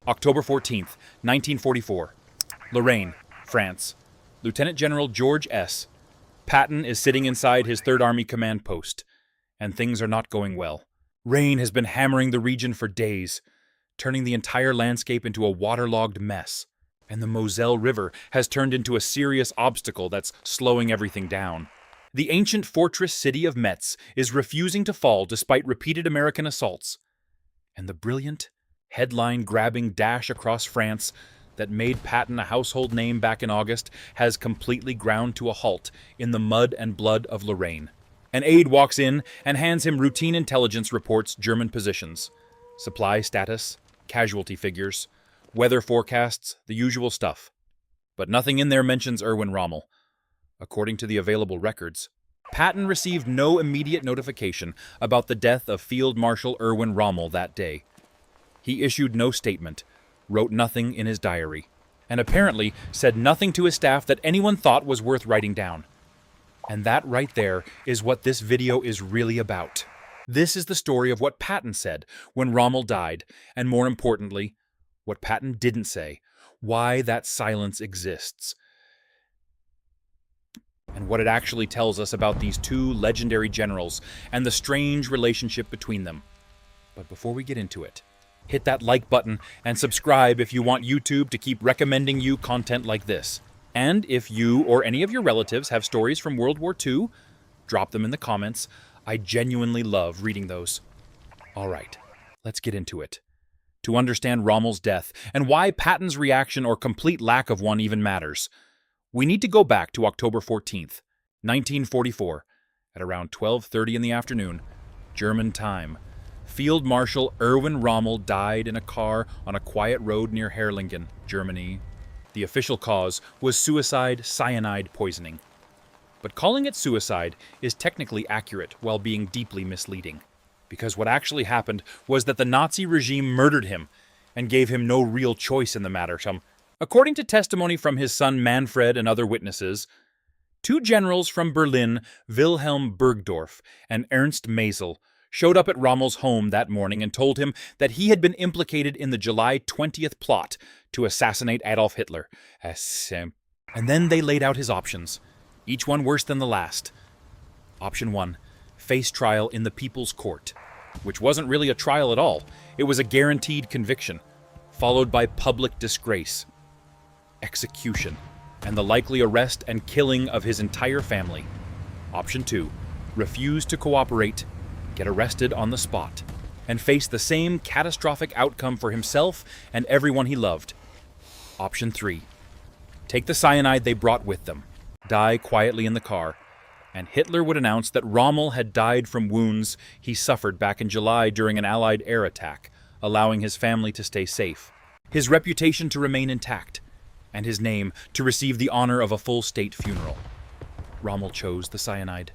October 14th, 1944. Lorraine, France. Lieutenant General George S. Patton is sitting inside his 3rd Army command post, and things are not going well. Rain has been hammering the region for days, turning the entire landscape into a waterlogged mess, and the Moselle River has turned into a serious obstacle that's slowing everything down. The ancient fortress city of Metz is refusing to fall despite repeated American assaults, and the brilliant, headline-grabbing dash across France that made Patton a household name back in August has completely ground to a halt in the mud and blood of Lorraine. An aide walks in and hands him routine intelligence reports, German positions, supply status, casualty figures, weather forecasts, the usual stuff. But nothing in there mentions Erwin Rommel. According to the available records, Patton received no immediate notification about the death of Field Marshal Erwin Rommel that day. He issued no statement, wrote nothing in his diary, and apparently said nothing to his staff that anyone thought was worth writing down. And that right there is what this video is really about. This is the story of what Patton said when Rommel died, and more importantly, what Patton didn't say, why that silence exists, and what it actually tells us about these two legendary generals and the strange relationship between them. But before we get into it, hit that like button and subscribe if you want YouTube to keep recommending you content like this. And if you or any of your relatives have stories from World War II, drop them in the comments. I genuinely love reading those. All right, let's get into it. To understand Rommel's death and why Patton's reaction or complete lack of one even matters, we need to go back to October 14th, 1944, at around 12:30 in the afternoon, German time. Field Marshal Erwin Rommel died in a car on a quiet road near Herrlingen, Germany. The official cause was suicide cyanide poisoning. But calling it suicide is technically accurate while being deeply misleading, because what actually happened was that the Nazi regime murdered him and gave him no real choice in the matter. According to testimony from his son Manfred and other witnesses, 2 generals from Berlin, Wilhelm Burgdorf and Ernst Maisel, showed up at Rommel's home that morning and told him that he had been implicated in the July 20th plot to assassinate Adolf Hitler. And then they laid out his options, each one worse than the last. Option 1, face trial in the People's Court, which wasn't really a trial at all. It was a guaranteed conviction, followed by public disgrace, execution, and the likely arrest and killing of his entire family. Option 2, refuse to cooperate, get arrested on the spot, and face the same catastrophic outcome for himself and everyone he loved. Option 3, take the cyanide they brought with them, die quietly in the car, and Hitler would announce that Rommel had died from wounds he suffered back in July during an Allied air attack, allowing his family to stay safe, his reputation to remain intact, and his name to receive the honor of a full state funeral. Rommel chose the cyanide.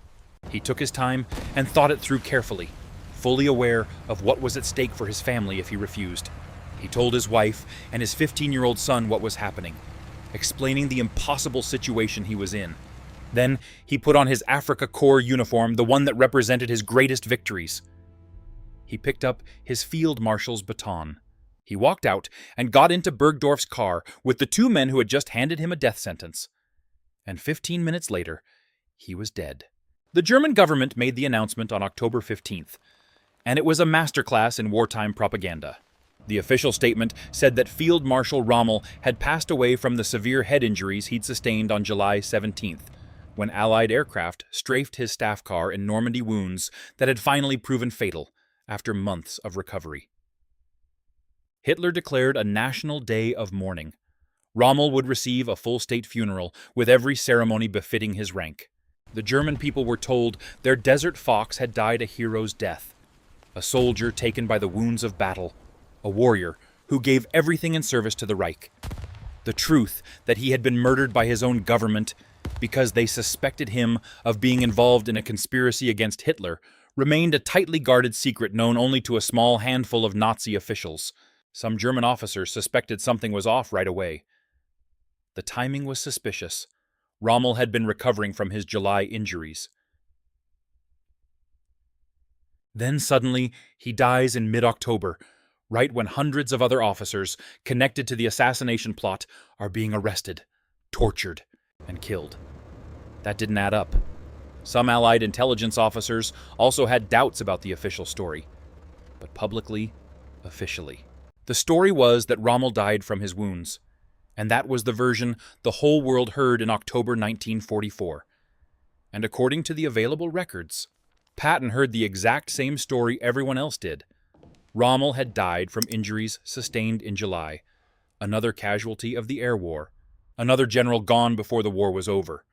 He took his time and thought it through carefully, fully aware of what was at stake for his family if he refused. He told his wife and his 15-year-old son what was happening, explaining the impossible situation he was in. Then he put on his Afrika Korps uniform, the one that represented his greatest victories. He picked up his field marshal's baton. He walked out and got into Bergdorf's car with the 2 men who had just handed him a death sentence. And 15 minutes later, he was dead. The German government made the announcement on October 15th, and it was a masterclass in wartime propaganda. The official statement said that Field Marshal Rommel had passed away from the severe head injuries he'd sustained on July 17th, when Allied aircraft strafed his staff car in Normandy wounds that had finally proven fatal after months of recovery. Hitler declared a national day of mourning. Rommel would receive a full state funeral with every ceremony befitting his rank. The German people were told their desert fox had died a hero's death, a soldier taken by the wounds of battle, a warrior who gave everything in service to the Reich. The truth that he had been murdered by his own government because they suspected him of being involved in a conspiracy against Hitler remained a tightly guarded secret known only to a small handful of Nazi officials. Some German officers suspected something was off right away. The timing was suspicious. Rommel had been recovering from his July injuries. Then suddenly, he dies in mid-October, right when hundreds of other officers connected to the assassination plot are being arrested, tortured, and killed. That didn't add up. Some Allied intelligence officers also had doubts about the official story. But publicly, officially, the story was that Rommel died from his wounds. And that was the version the whole world heard in October 1944. And according to the available records, Patton heard the exact same story everyone else did. Rommel had died from injuries sustained in July, another casualty of the air war, another general gone before the war was over.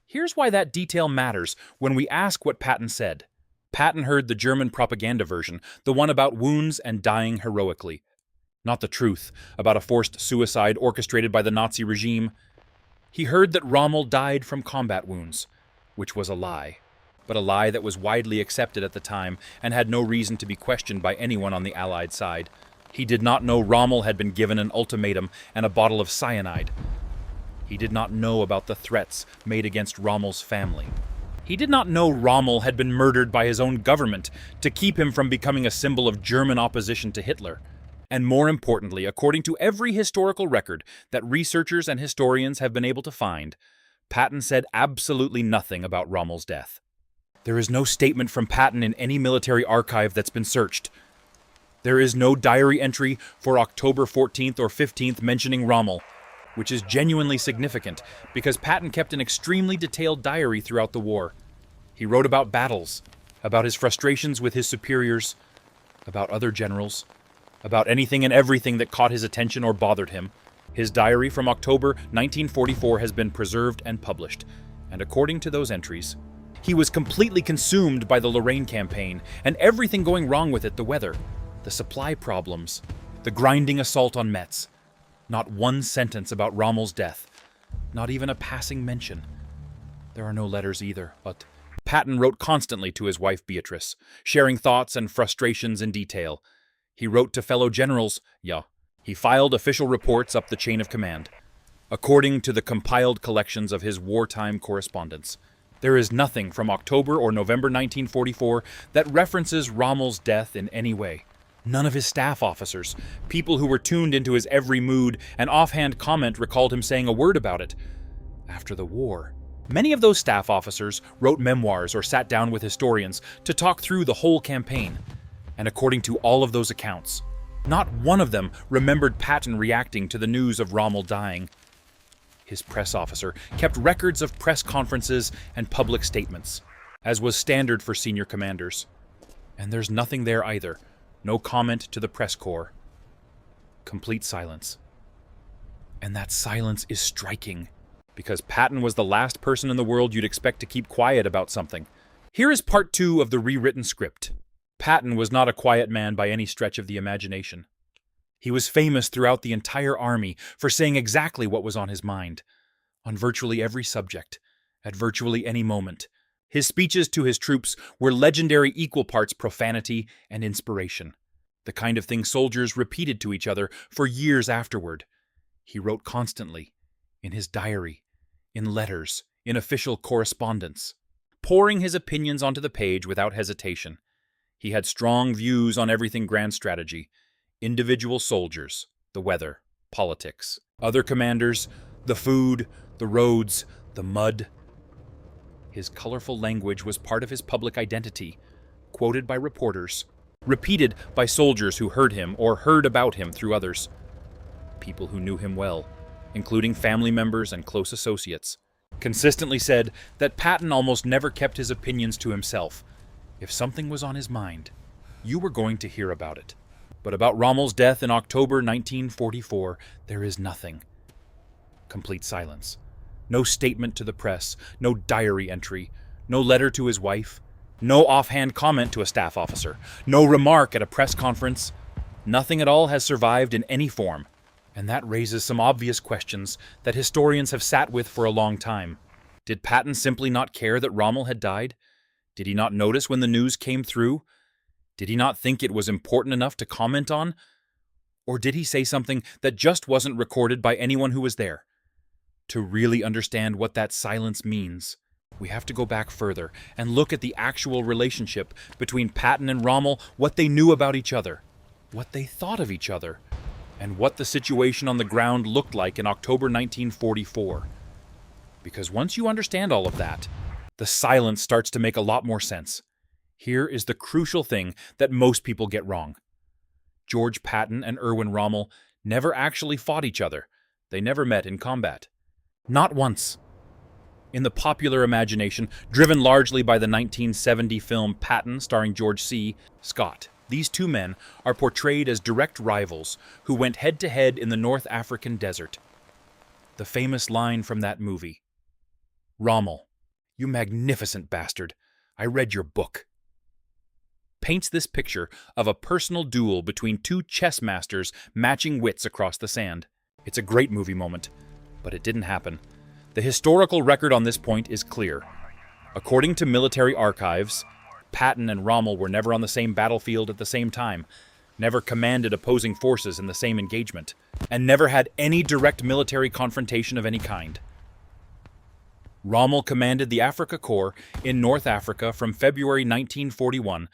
Here's why that detail matters when we ask what Patton said. Patton heard the German propaganda version, the one about wounds and dying heroically. Not the truth about a forced suicide orchestrated by the Nazi regime. He heard that Rommel died from combat wounds, which was a lie, but a lie that was widely accepted at the time and had no reason to be questioned by anyone on the Allied side. He did not know Rommel had been given an ultimatum and a bottle of cyanide. He did not know about the threats made against Rommel's family. He did not know Rommel had been murdered by his own government to keep him from becoming a symbol of German opposition to Hitler. And more importantly, according to every historical record that researchers and historians have been able to find, Patton said absolutely nothing about Rommel's death. There is no statement from Patton in any military archive that's been searched. There is no diary entry for October 14th or 15th mentioning Rommel, which is genuinely significant because Patton kept an extremely detailed diary throughout the war. He wrote about battles, about his frustrations with his superiors, about other generals, about anything and everything that caught his attention or bothered him. His diary from October 1944 has been preserved and published, and according to those entries, he was completely consumed by the Lorraine campaign and everything going wrong with it, the weather, the supply problems, the grinding assault on Metz. Not one sentence about Rommel's death, not even a passing mention. There are no letters either, but Patton wrote constantly to his wife Beatrice, sharing thoughts and frustrations in detail. He wrote to fellow generals, he filed official reports up the chain of command. According to the compiled collections of his wartime correspondence, there is nothing from October or November 1944 that references Rommel's death in any way. None of his staff officers, people who were tuned into his every mood and offhand comment, recalled him saying a word about it. After the war, many of those staff officers wrote memoirs or sat down with historians to talk through the whole campaign. And according to all of those accounts, not one of them remembered Patton reacting to the news of Rommel dying. His press officer kept records of press conferences and public statements, as was standard for senior commanders. And there's nothing there either. No comment to the press corps. Complete silence. And that silence is striking, because Patton was the last person in the world you'd expect to keep quiet about something. Here is part 2 of the rewritten script. Patton was not a quiet man by any stretch of the imagination. He was famous throughout the entire army for saying exactly what was on his mind, on virtually every subject, at virtually any moment. His speeches to his troops were legendary equal parts profanity and inspiration, the kind of thing soldiers repeated to each other for years afterward. He wrote constantly, in his diary, in letters, in official correspondence, pouring his opinions onto the page without hesitation. He had strong views on everything grand strategy, individual soldiers, the weather, politics, other commanders, the food, the roads, the mud. His colorful language was part of his public identity, quoted by reporters, repeated by soldiers who heard him or heard about him through others. People who knew him well, including family members and close associates, consistently said that Patton almost never kept his opinions to himself. If something was on his mind, you were going to hear about it. But about Rommel's death in October 1944, there is nothing. Complete silence. No statement to the press, no diary entry, no letter to his wife, no offhand comment to a staff officer, no remark at a press conference. Nothing at all has survived in any form, and that raises some obvious questions that historians have sat with for a long time. Did Patton simply not care that Rommel had died? Did he not notice when the news came through? Did he not think it was important enough to comment on? Or did he say something that just wasn't recorded by anyone who was there? To really understand what that silence means, we have to go back further and look at the actual relationship between Patton and Rommel, what they knew about each other. what they thought of each other, and what the situation on the ground looked like in October 1944. Because once you understand all of that, the silence starts to make a lot more sense. Here is the crucial thing that most people get wrong. George Patton and Erwin Rommel never actually fought each other. They never met in combat. Not once. In the popular imagination, driven largely by the 1970 film Patton starring George C. Scott, these two men are portrayed as direct rivals who went head-to-head in the North African desert. The famous line from that movie, "Rommel, you magnificent bastard, I read your book," paints this picture of a personal duel between two chess masters matching wits across the sand. It's a great movie moment, but it didn't happen. The historical record on this point is clear. According to military archives, Patton and Rommel were never on the same battlefield at the same time, never commanded opposing forces in the same engagement, and never had any direct military confrontation of any kind. Rommel commanded the Afrika Korps in North Africa from February 1941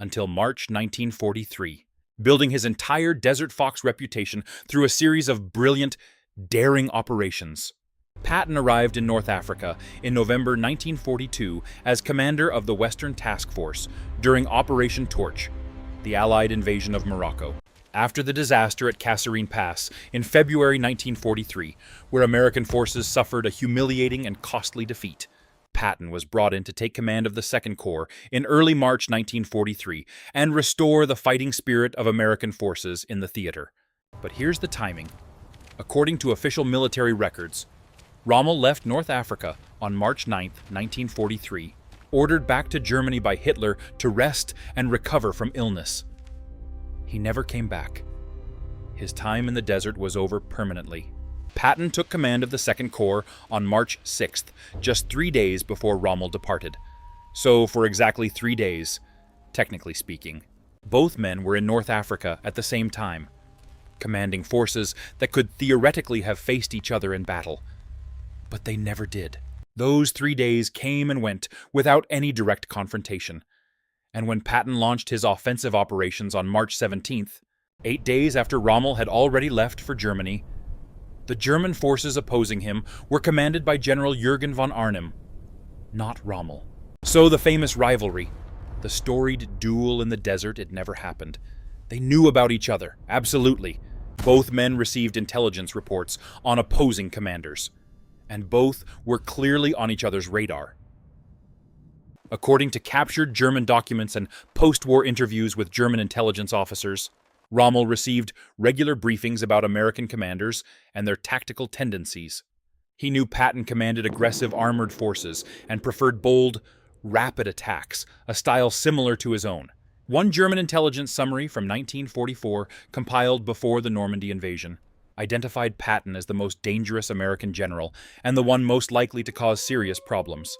until March 1943, building his entire Desert Fox reputation through a series of brilliant, daring operations. Patton arrived in North Africa in November 1942 as commander of the Western Task Force during Operation Torch, the Allied invasion of Morocco. After the disaster at Kasserine Pass in February 1943, where American forces suffered a humiliating and costly defeat, Patton was brought in to take command of the Second Corps in early March 1943 and restore the fighting spirit of American forces in the theater. But here's the timing. According to official military records, Rommel left North Africa on March 9, 1943, ordered back to Germany by Hitler to rest and recover from illness. He never came back. His time in the desert was over permanently. Patton took command of the Second Corps on March 6th, just 3 days before Rommel departed. So for exactly 3 days, technically speaking, both men were in North Africa at the same time, commanding forces that could theoretically have faced each other in battle. But they never did. Those 3 days came and went without any direct confrontation. And when Patton launched his offensive operations on March 17th, 8 days after Rommel had already left for Germany, the German forces opposing him were commanded by General Jürgen von Arnim, not Rommel. So the famous rivalry, the storied duel in the desert, it never happened. They knew about each other, absolutely. Both men received intelligence reports on opposing commanders, and both were clearly on each other's radar. According to captured German documents and post-war interviews with German intelligence officers, Rommel received regular briefings about American commanders and their tactical tendencies. He knew Patton commanded aggressive armored forces and preferred bold, rapid attacks, a style similar to his own. One German intelligence summary from 1944, compiled before the Normandy invasion, identified Patton as the most dangerous American general and the one most likely to cause serious problems.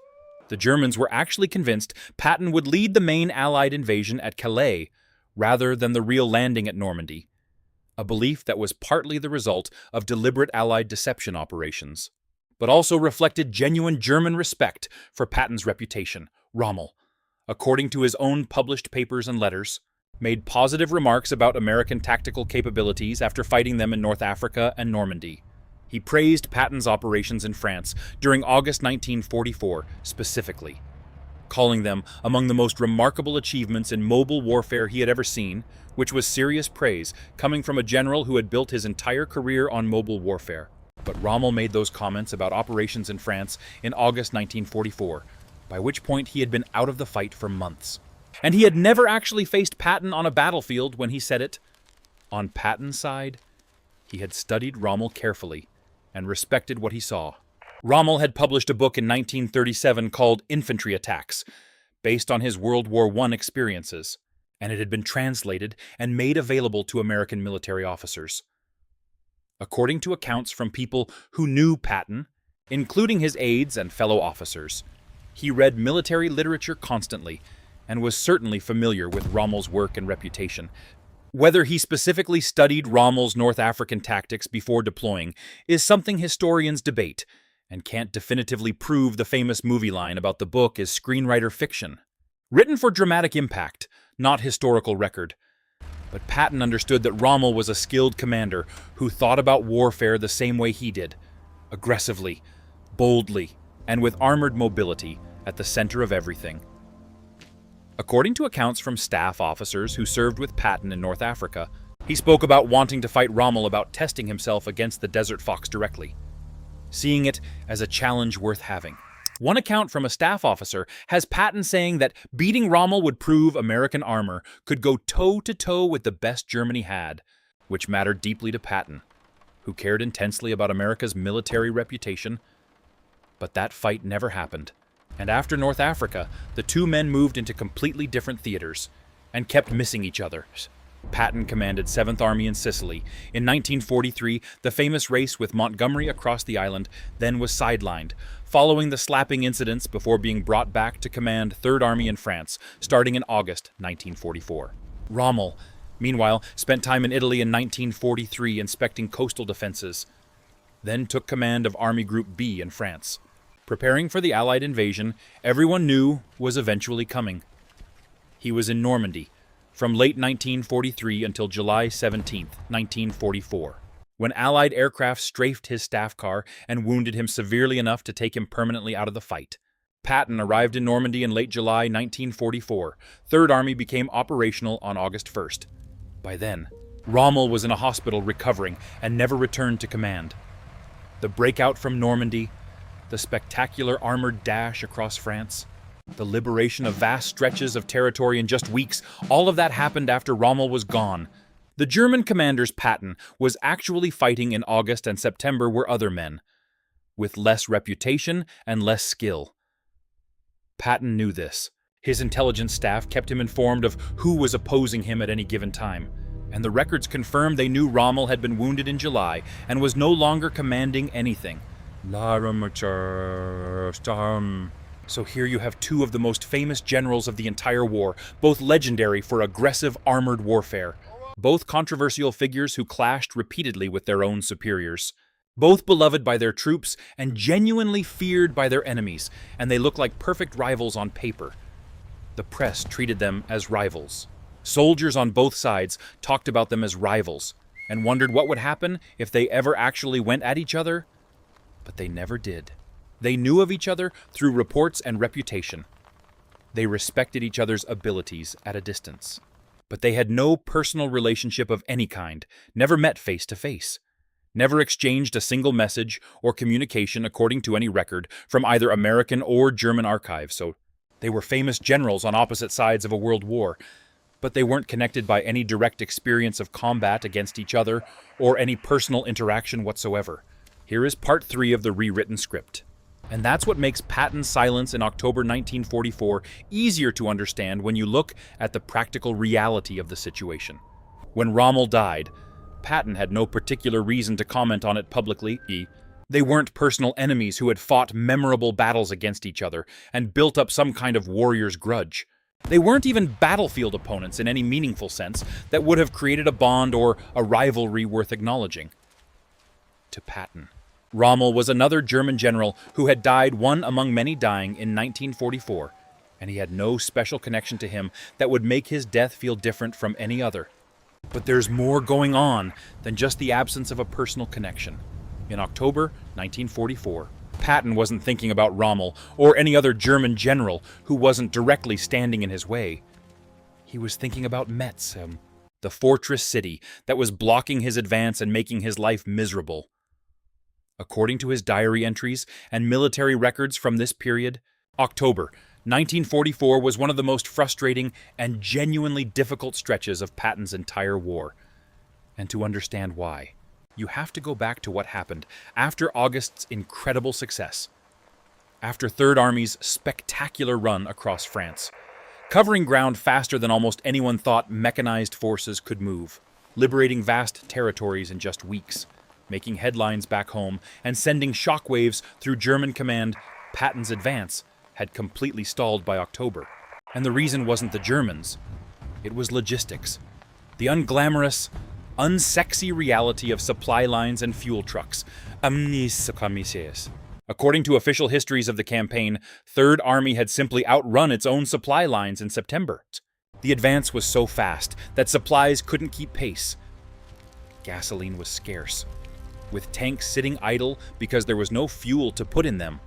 The Germans were actually convinced Patton would lead the main Allied invasion at Calais rather than the real landing at Normandy, a belief that was partly the result of deliberate Allied deception operations, but also reflected genuine German respect for Patton's reputation. Rommel, according to his own published papers and letters, made positive remarks about American tactical capabilities after fighting them in North Africa and Normandy. He praised Patton's operations in France during August 1944 specifically, calling them among the most remarkable achievements in mobile warfare he had ever seen, which was serious praise coming from a general who had built his entire career on mobile warfare. But Rommel made those comments about operations in France in August 1944, by which point he had been out of the fight for months. And he had never actually faced Patton on a battlefield when he said it. On Patton's side, he had studied Rommel carefully and respected what he saw. Rommel had published a book in 1937 called Infantry Attacks, based on his World War I experiences, and it had been translated and made available to American military officers. According to accounts from people who knew Patton, including his aides and fellow officers, he read military literature constantly and was certainly familiar with Rommel's work and reputation. Whether he specifically studied Rommel's North African tactics before deploying is something historians debate, and can't definitively prove the famous movie line about the book is screenwriter fiction, written for dramatic impact, not historical record. But Patton understood that Rommel was a skilled commander who thought about warfare the same way he did, aggressively, boldly, and with armored mobility at the center of everything. According to accounts from staff officers who served with Patton in North Africa, he spoke about wanting to fight Rommel about testing himself against the Desert Fox directly, seeing it as a challenge worth having. One account from a staff officer has Patton saying that beating Rommel would prove American armor could go toe-to-toe with the best Germany had, which mattered deeply to Patton, who cared intensely about America's military reputation. But that fight never happened, and after North Africa, the two men moved into completely different theaters and kept missing each other. Patton commanded 7th Army in Sicily. In 1943, the famous race with Montgomery across the island then was sidelined, following the slapping incidents before being brought back to command 3rd Army in France, starting in August 1944. Rommel, meanwhile, spent time in Italy in 1943 inspecting coastal defenses, then took command of Army Group B in France. Preparing for the Allied invasion, everyone knew was eventually coming. He was in Normandy, from late 1943 until July 17, 1944, when Allied aircraft strafed his staff car and wounded him severely enough to take him permanently out of the fight. Patton arrived in Normandy in late July 1944. 3rd Army became operational on August 1st. By then, Rommel was in a hospital recovering and never returned to command. The breakout from Normandy, the spectacular armored dash across France, the liberation of vast stretches of territory in just weeks, all of that happened after Rommel was gone. The German commander's Patton was actually fighting in August and September were other men, with less reputation and less skill. Patton knew this. His intelligence staff kept him informed of who was opposing him at any given time, and the records confirmed they knew Rommel had been wounded in July and was no longer commanding anything. So here you have two of the most famous generals of the entire war, both legendary for aggressive armored warfare, both controversial figures who clashed repeatedly with their own superiors, both beloved by their troops and genuinely feared by their enemies, and they look like perfect rivals on paper. The press treated them as rivals. Soldiers on both sides talked about them as rivals and wondered what would happen if they ever actually went at each other, but they never did. They knew of each other through reports and reputation. They respected each other's abilities at a distance. But they had no personal relationship of any kind, never met face to face, never exchanged a single message or communication according to any record from either American or German archives. So they were famous generals on opposite sides of a world war, but they weren't connected by any direct experience of combat against each other or any personal interaction whatsoever. Here is part 3 of the rewritten script. And that's what makes Patton's silence in October 1944 easier to understand when you look at the practical reality of the situation. When Rommel died, Patton had no particular reason to comment on it publicly. They weren't personal enemies who had fought memorable battles against each other and built up some kind of warrior's grudge. They weren't even battlefield opponents in any meaningful sense that would have created a bond or a rivalry worth acknowledging. To Patton, Rommel was another German general who had died, one among many dying, in 1944, and he had no special connection to him that would make his death feel different from any other. But there's more going on than just the absence of a personal connection. In October 1944, Patton wasn't thinking about Rommel or any other German general who wasn't directly standing in his way. He was thinking about Metz, the fortress city that was blocking his advance and making his life miserable. According to his diary entries and military records from this period, October 1944 was one of the most frustrating and genuinely difficult stretches of Patton's entire war. And to understand why, you have to go back to what happened after August's incredible success, after 3rd Army's spectacular run across France, covering ground faster than almost anyone thought mechanized forces could move, liberating vast territories in just weeks, making headlines back home and sending shockwaves through German command. Patton's advance had completely stalled by October. And the reason wasn't the Germans. It was logistics. The unglamorous, unsexy reality of supply lines and fuel trucks. According to official histories of the campaign, 3rd Army had simply outrun its own supply lines in September. The advance was so fast that supplies couldn't keep pace. Gasoline was scarce, with tanks sitting idle because there was no fuel to put in them.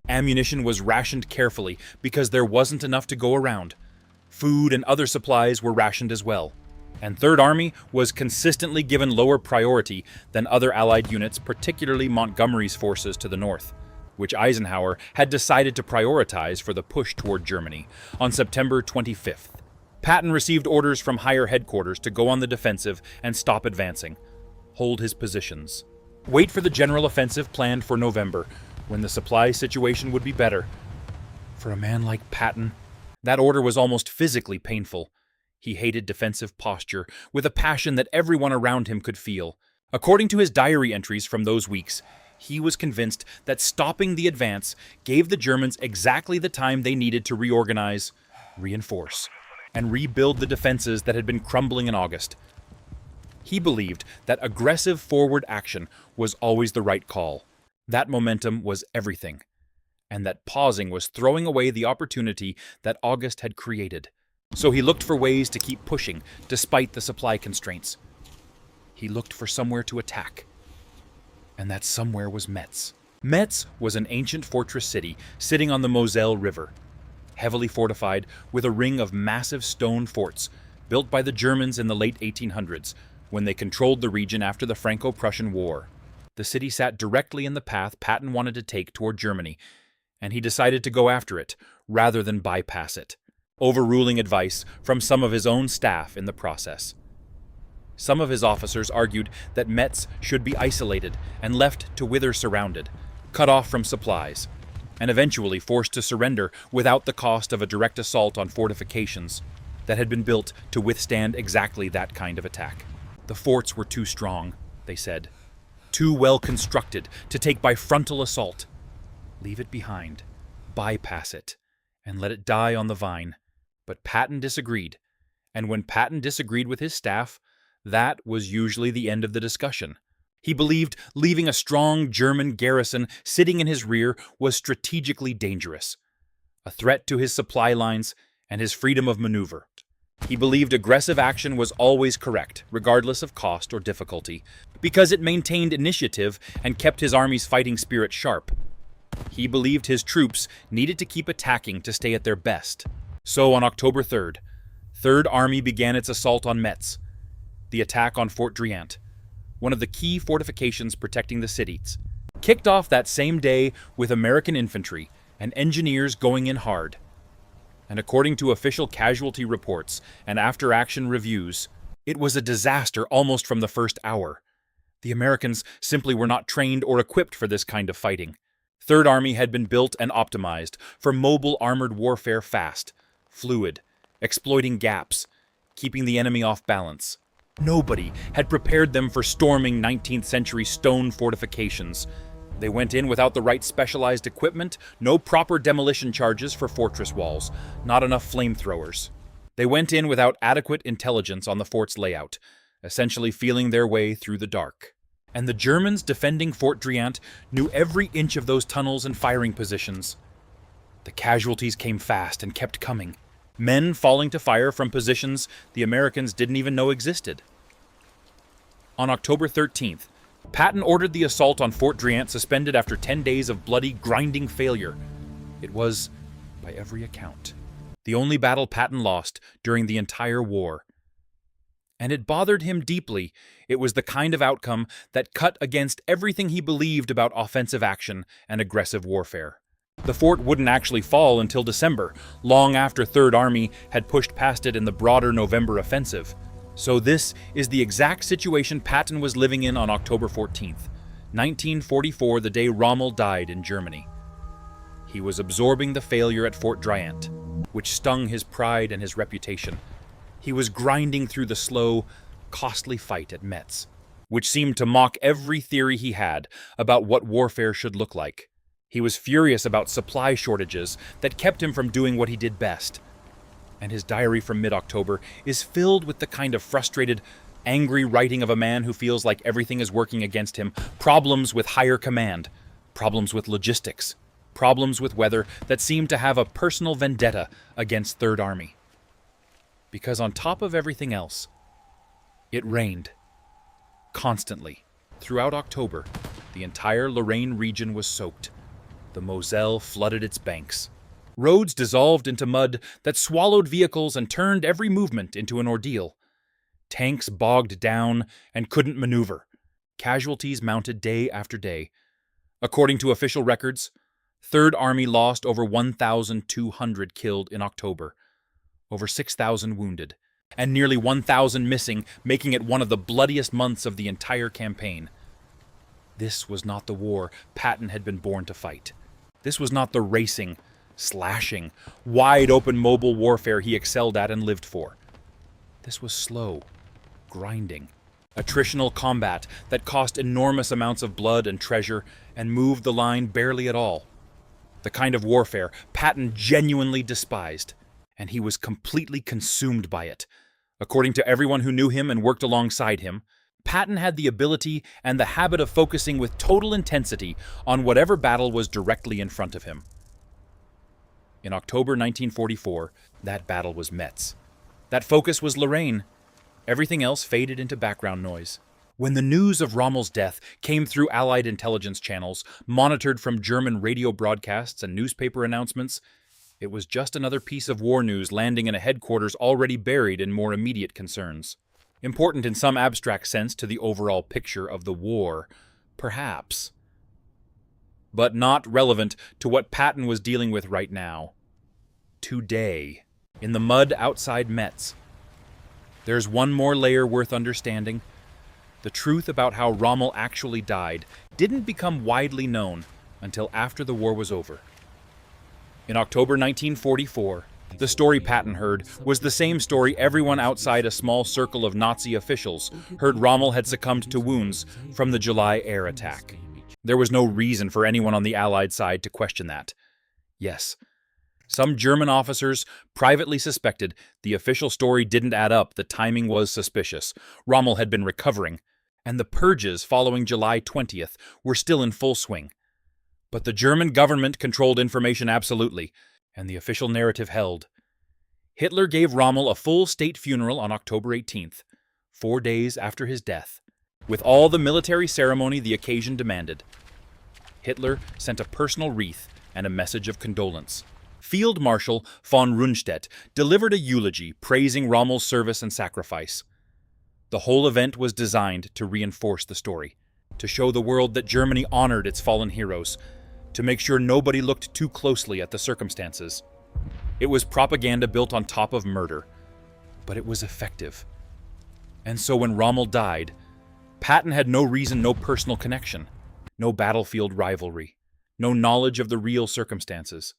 Ammunition was rationed carefully because there wasn't enough to go around. Food and other supplies were rationed as well. And Third Army was consistently given lower priority than other Allied units, particularly Montgomery's forces to the north, which Eisenhower had decided to prioritize for the push toward Germany on September 25th. Patton received orders from higher headquarters to go on the defensive and stop advancing. Hold his positions. Wait for the general offensive planned for November, when the supply situation would be better. For a man like Patton, that order was almost physically painful. He hated defensive posture with a passion that everyone around him could feel. According to his diary entries from those weeks, he was convinced that stopping the advance gave the Germans exactly the time they needed to reorganize, reinforce, and rebuild the defenses that had been crumbling in August. He believed that aggressive forward action was always the right call. That momentum was everything, and that pausing was throwing away the opportunity that August had created. So he looked for ways to keep pushing, despite the supply constraints. He looked for somewhere to attack, and that somewhere was Metz. Metz was an ancient fortress city sitting on the Moselle River, heavily fortified with a ring of massive stone forts built by the Germans in the late 1800s when they controlled the region after the Franco-Prussian War. The city sat directly in the path Patton wanted to take toward Germany, and he decided to go after it rather than bypass it, overruling advice from some of his own staff in the process. Some of his officers argued that Metz should be isolated and left to wither surrounded, cut off from supplies, and eventually forced to surrender without the cost of a direct assault on fortifications that had been built to withstand exactly that kind of attack. The forts were too strong, they said, too well constructed to take by frontal assault. Leave it behind, bypass it, and let it die on the vine. But Patton disagreed, and when Patton disagreed with his staff, that was usually the end of the discussion. He believed leaving a strong German garrison sitting in his rear was strategically dangerous, a threat to his supply lines and his freedom of maneuver. He believed aggressive action was always correct, regardless of cost or difficulty, because it maintained initiative and kept his army's fighting spirit sharp. He believed his troops needed to keep attacking to stay at their best. So on October 3rd, Third Army began its assault on Metz, the attack on Fort Driant, one of the key fortifications protecting the cities, kicked off that same day with American infantry and engineers going in hard. And according to official casualty reports and after-action reviews, it was a disaster almost from the first hour. The Americans simply were not trained or equipped for this kind of fighting. Third Army had been built and optimized for mobile armored warfare fast, fluid, exploiting gaps, keeping the enemy off balance. Nobody had prepared them for storming 19th century stone fortifications. They went in without the right specialized equipment, no proper demolition charges for fortress walls, not enough flamethrowers. They went in without adequate intelligence on the fort's layout, essentially feeling their way through the dark. And the Germans defending Fort Driant knew every inch of those tunnels and firing positions. The casualties came fast and kept coming, men falling to fire from positions the Americans didn't even know existed. On October 13th, Patton ordered the assault on Fort Driant suspended after 10 days of bloody, grinding failure. It was, by every account, the only battle Patton lost during the entire war. And it bothered him deeply. It was the kind of outcome that cut against everything he believed about offensive action and aggressive warfare. The fort wouldn't actually fall until December, long after Third Army had pushed past it in the broader November offensive. So this is the exact situation Patton was living in on October 14th, 1944, the day Rommel died in Germany. He was absorbing the failure at Fort Driant, which stung his pride and his reputation. He was grinding through the slow, costly fight at Metz, which seemed to mock every theory he had about what warfare should look like. He was furious about supply shortages that kept him from doing what he did best. And his diary from mid-October is filled with the kind of frustrated, angry writing of a man who feels like everything is working against him, problems with higher command, problems with logistics, problems with weather that seem to have a personal vendetta against Third Army. Because on top of everything else, it rained. Constantly. Throughout October, the entire Lorraine region was soaked. The Moselle flooded its banks. Roads dissolved into mud that swallowed vehicles and turned every movement into an ordeal. Tanks bogged down and couldn't maneuver. Casualties mounted day after day. According to official records, Third Army lost over 1,200 killed in October, over 6,000 wounded, and nearly 1,000 missing, making it one of the bloodiest months of the entire campaign. This was not the war Patton had been born to fight. This was not the racing, slashing, wide-open mobile warfare he excelled at and lived for. This was slow, grinding, attritional combat that cost enormous amounts of blood and treasure and moved the line barely at all. The kind of warfare Patton genuinely despised, and he was completely consumed by it. According to everyone who knew him and worked alongside him, Patton had the ability and the habit of focusing with total intensity on whatever battle was directly in front of him. In October 1944, that battle was Metz. That focus was Lorraine. Everything else faded into background noise. When the news of Rommel's death came through Allied intelligence channels, monitored from German radio broadcasts and newspaper announcements, it was just another piece of war news landing in a headquarters already buried in more immediate concerns. Important in some abstract sense to the overall picture of the war, perhaps. But not relevant to what Patton was dealing with right now. Today, in the mud outside Metz. There's one more layer worth understanding. The truth about how Rommel actually died didn't become widely known until after the war was over. In October 1944, the story Patton heard was the same story everyone outside a small circle of Nazi officials heard Rommel had succumbed to wounds from the July air attack. There was no reason for anyone on the Allied side to question that. Yes, some German officers privately suspected the official story didn't add up, the timing was suspicious. Rommel had been recovering, and the purges following July 20th were still in full swing. But the German government controlled information absolutely, and the official narrative held. Hitler gave Rommel a full state funeral on October 18th, 4 days after his death, with all the military ceremony the occasion demanded. Hitler sent a personal wreath and a message of condolence. Field Marshal von Rundstedt delivered a eulogy praising Rommel's service and sacrifice. The whole event was designed to reinforce the story, to show the world that Germany honored its fallen heroes, to make sure nobody looked too closely at the circumstances. It was propaganda built on top of murder, but it was effective. And so when Rommel died, Patton had no reason, no personal connection, no battlefield rivalry, no knowledge of the real circumstances,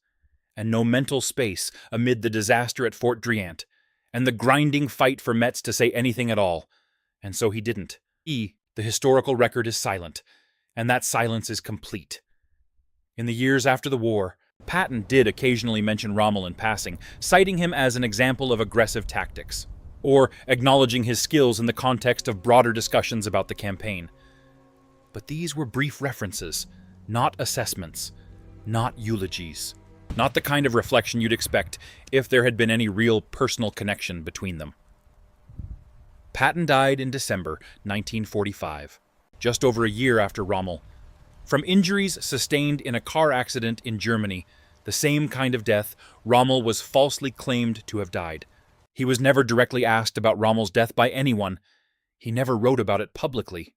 and no mental space amid the disaster at Fort Driant and the grinding fight for Metz to say anything at all. And so he didn't. The historical record is silent, and that silence is complete. In the years after the war, Patton did occasionally mention Rommel in passing, citing him as an example of aggressive tactics, or acknowledging his skills in the context of broader discussions about the campaign. But these were brief references, not assessments, not eulogies, not the kind of reflection you'd expect if there had been any real personal connection between them. Patton died in December 1945, just over a year after Rommel, from injuries sustained in a car accident in Germany, the same kind of death Rommel was falsely claimed to have died. He was never directly asked about Rommel's death by anyone. He never wrote about it publicly.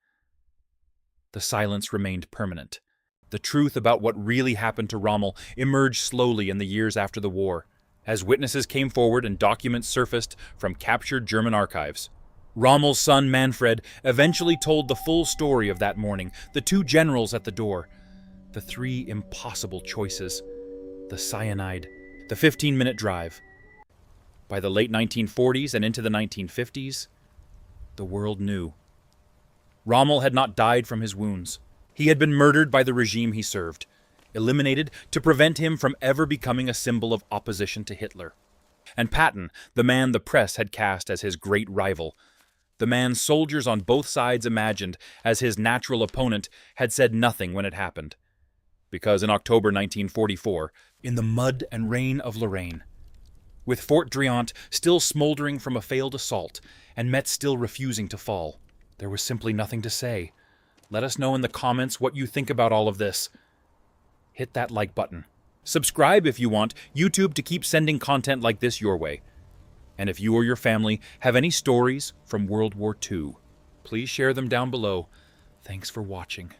The silence remained permanent. The truth about what really happened to Rommel emerged slowly in the years after the war, as witnesses came forward and documents surfaced from captured German archives. Rommel's son Manfred eventually told the full story of that morning, the 2 generals at the door, the 3 impossible choices, the cyanide, the 15-minute drive. By the late 1940s and into the 1950s, the world knew. Rommel had not died from his wounds. He had been murdered by the regime he served, eliminated to prevent him from ever becoming a symbol of opposition to Hitler. And Patton, the man the press had cast as his great rival, the man soldiers on both sides imagined as his natural opponent, had said nothing when it happened. Because in October 1944, in the mud and rain of Lorraine, With Fort Driant still smoldering from a failed assault, and Metz still refusing to fall, there was simply nothing to say. Let us know in the comments what you think about all of this. Hit that like button. Subscribe if you want YouTube to keep sending content like this your way. And if you or your family have any stories from World War II, please share them down below. Thanks for watching.